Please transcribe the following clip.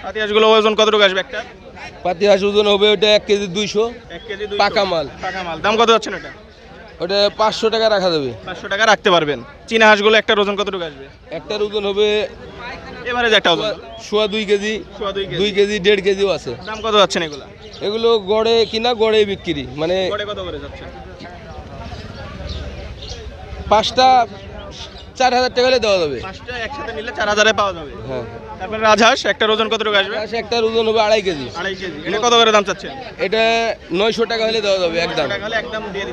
পাতি হাঁসগুলো ওজন কতটুকু আসবে একটা? পাতি হাঁস ওজন হবে ওটা 1 কেজি 200। 1 কেজি 200 পাকা মাল। পাকা মাল। দাম কত যাচ্ছেন এটা? ওটা 500 টাকা রাখা যাবে। 500 টাকা রাখতে পারবেন। চীনা হাঁসগুলো একটা ওজন কতটুকু আসবে? একটার ওজন হবে এভারেজ একটা ওজন সোয়া 2 কেজি, সোয়া 2 কেজি। 2 কেজি 1.5 কেজিও আছে। দাম কত যাচ্ছেন এগুলা? এগুলো গড়ে কিনা গড়ে বিক্রি, মানে গড়ে কত করে যাচ্ছে? 5টা 4000 টাকা হলে দেওয়া যাবে। 5টা একসাথে নিলে 4000 এ পাওয়া যাবে। হ্যাঁ। তারপরে রাজহাঁস একটার ওজন কতটুকু আসবে? হাঁস একটার ওজন হবে 2.5 কেজি। 2.5 কেজি। এটা কত করে দাম চাচ্ছেন? এটা 900 টাকা হলে দেওয়া যাবে একদম। টাকা হলে একদম দিয়ে